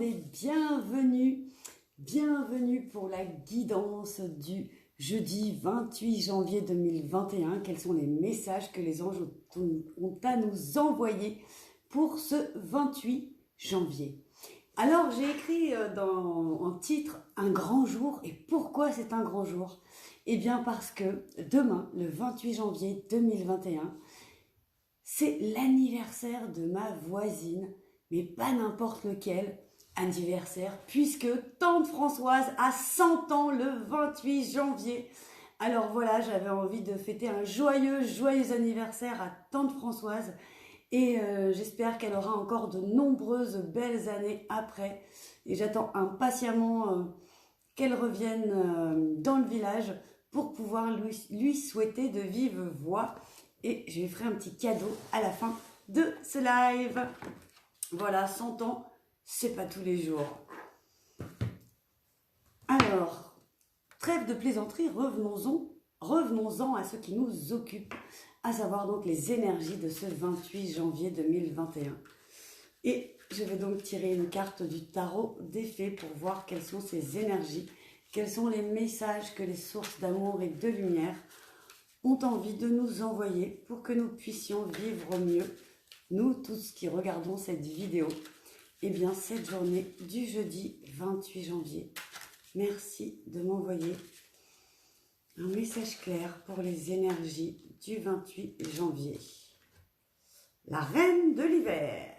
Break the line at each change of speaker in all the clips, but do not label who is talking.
et bienvenue. Bienvenue pour la guidance du jeudi 28 janvier 2021. Quels sont les messages que les anges ont à nous envoyer pour ce 28 janvier? Alors j'ai écrit en titre un grand jour. Et pourquoi c'est un grand jour? Eh bien parce que demain, le 28 janvier 2021, c'est l'anniversaire de ma voisine, mais pas n'importe lequel anniversaire, puisque tante Françoise a 100 ans le 28 janvier. Alors voilà, j'avais envie de fêter un joyeux anniversaire à tante Françoise, et j'espère qu'elle aura encore de nombreuses belles années après. Et j'attends impatiemment qu'elle revienne dans le village pour pouvoir lui souhaiter de vive voix. Et je lui ferai un petit cadeau à la fin de ce live. Voilà, 100 ans, c'est pas tous les jours. Alors, trêve de plaisanterie, revenons-en à ce qui nous occupe, à savoir donc les énergies de ce 28 janvier 2021. Et je vais donc tirer une carte du tarot des fées pour voir quelles sont ces énergies, quels sont les messages que les sources d'amour et de lumière ont envie de nous envoyer pour que nous puissions vivre mieux, nous tous qui regardons cette vidéo, et bien cette journée du jeudi 28 janvier. Merci de m'envoyer un message clair pour les énergies du 28 janvier. La reine de l'hiver.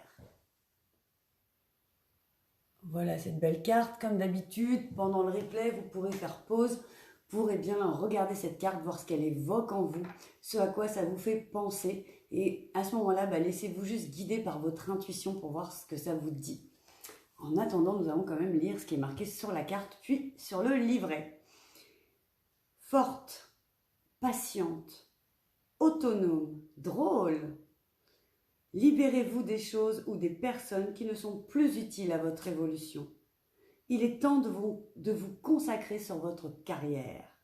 Voilà cette belle carte. Comme d'habitude, pendant le replay, vous pourrez faire pause pour bien regarder cette carte, voir ce qu'elle évoque en vous, ce à quoi ça vous fait penser. Et à ce moment-là, laissez-vous juste guider par votre intuition pour voir ce que ça vous dit. En attendant, nous allons quand même lire ce qui est marqué sur la carte, puis sur le livret. Forte, patiente, autonome, drôle. Libérez-vous des choses ou des personnes qui ne sont plus utiles à votre évolution. Il est temps de vous consacrer sur votre carrière.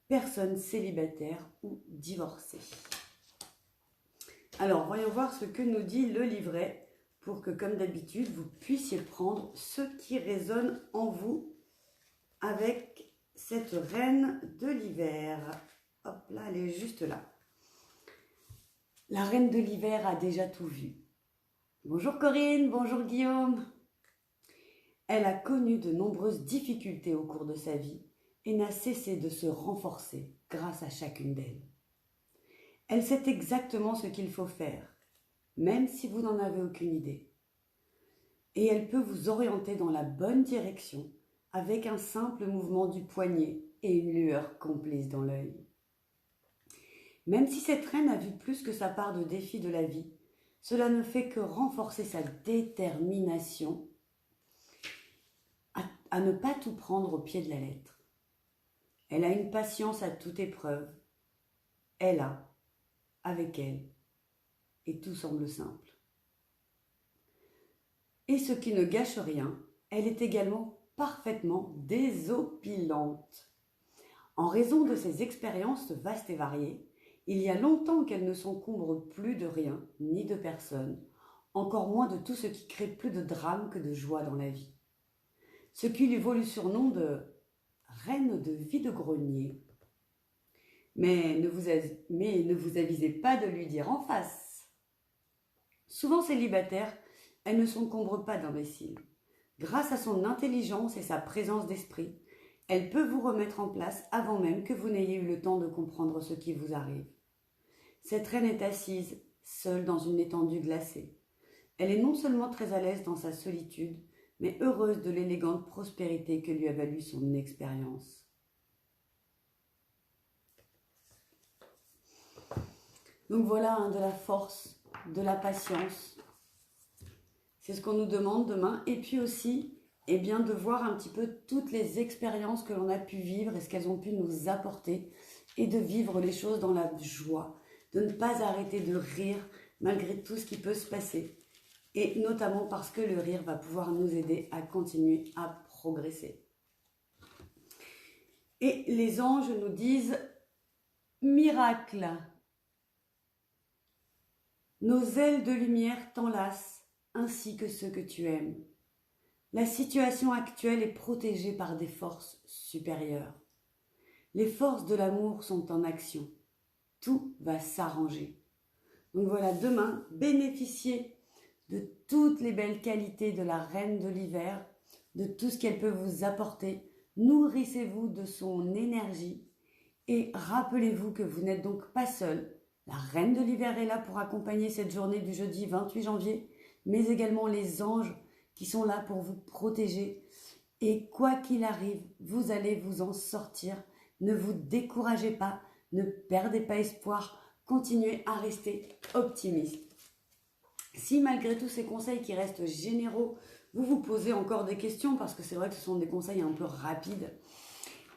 Personne célibataire ou divorcée. Alors, voyons voir ce que nous dit le livret pour que, comme d'habitude, vous puissiez prendre ce qui résonne en vous avec cette reine de l'hiver. Hop là, elle est juste là. La reine de l'hiver a déjà tout vu. Bonjour Corinne, bonjour Guillaume. Elle a connu de nombreuses difficultés au cours de sa vie et n'a cessé de se renforcer grâce à chacune d'elles. Elle sait exactement ce qu'il faut faire, même si vous n'en avez aucune idée. Et elle peut vous orienter dans la bonne direction avec un simple mouvement du poignet et une lueur complice dans l'œil. Même si cette reine a vu plus que sa part de défis de la vie, cela ne fait que renforcer sa détermination à ne pas tout prendre au pied de la lettre. Elle a une patience à toute épreuve. Elle a, avec elle, et tout semble simple. Et ce qui ne gâche rien, elle est également parfaitement désopilante. En raison de ses expériences vastes et variées, il y a longtemps qu'elle ne s'encombre plus de rien, ni de personne, encore moins de tout ce qui crée plus de drame que de joie dans la vie. Ce qui lui vaut le surnom de reine de vide-grenier. Mais ne vous avisez pas de lui dire en face. Souvent célibataire, elle ne s'encombre pas d'imbéciles. Grâce à son intelligence et sa présence d'esprit, elle peut vous remettre en place avant même que vous n'ayez eu le temps de comprendre ce qui vous arrive. Cette reine est assise, seule dans une étendue glacée. Elle est non seulement très à l'aise dans sa solitude, mais heureuse de l'élégante prospérité que lui a valu son expérience. Donc voilà, de la force, de la patience. C'est ce qu'on nous demande demain. Et puis aussi, de voir un petit peu toutes les expériences que l'on a pu vivre et ce qu'elles ont pu nous apporter et de vivre les choses dans la joie, de ne pas arrêter de rire malgré tout ce qui peut se passer. Et notamment parce que le rire va pouvoir nous aider à continuer à progresser. Et les anges nous disent « Miracle ». Nos ailes de lumière t'enlacent ainsi que ceux que tu aimes. La situation actuelle est protégée par des forces supérieures. Les forces de l'amour sont en action. Tout va s'arranger. Donc voilà, demain, bénéficiez de toutes les belles qualités de la reine de l'hiver, de tout ce qu'elle peut vous apporter. Nourrissez-vous de son énergie et rappelez-vous que vous n'êtes donc pas seul. La reine de l'hiver est là pour accompagner cette journée du jeudi 28 janvier, mais également les anges qui sont là pour vous protéger. Et quoi qu'il arrive, vous allez vous en sortir. Ne vous découragez pas, ne perdez pas espoir, continuez à rester optimiste. Si malgré tous ces conseils qui restent généraux, vous vous posez encore des questions, parce que c'est vrai que ce sont des conseils un peu rapides,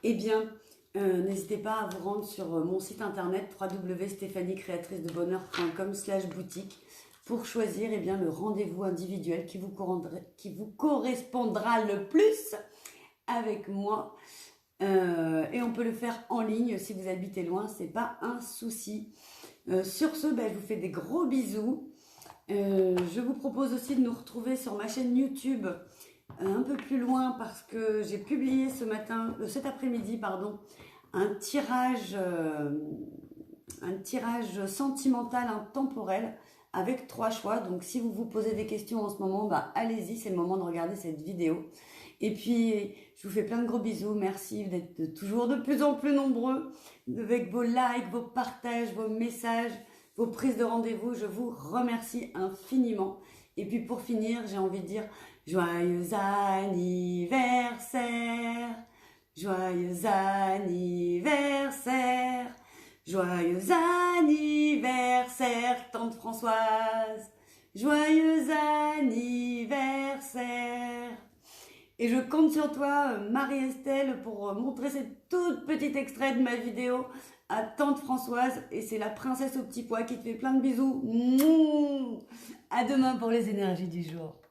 eh bien, n'hésitez pas à vous rendre sur mon site internet www.stephaniecreatricedebonheur.com/boutique pour choisir eh bien, le rendez-vous individuel qui vous correspondra le plus avec moi. Et on peut le faire en ligne si vous habitez loin, c'est pas un souci. Sur ce, je vous fais des gros bisous. Je vous propose aussi de nous retrouver sur ma chaîne YouTube un peu plus loin parce que j'ai publié cet après-midi, un tirage sentimental intemporel avec 3 choix. Donc si vous vous posez des questions en ce moment, allez-y, c'est le moment de regarder cette vidéo. Et puis, je vous fais plein de gros bisous. Merci d'être toujours de plus en plus nombreux avec vos likes, vos partages, vos messages, vos prises de rendez-vous. Je vous remercie infiniment. Et puis pour finir, j'ai envie de dire joyeux anniversaire, joyeux anniversaire, joyeux anniversaire, tante Françoise, joyeux anniversaire. Et je compte sur toi, Marie-Estelle, pour montrer cette toute petite extrait de ma vidéo à tante Françoise. Et c'est la princesse au petit pois qui te fait plein de bisous. À demain pour les énergies du jour.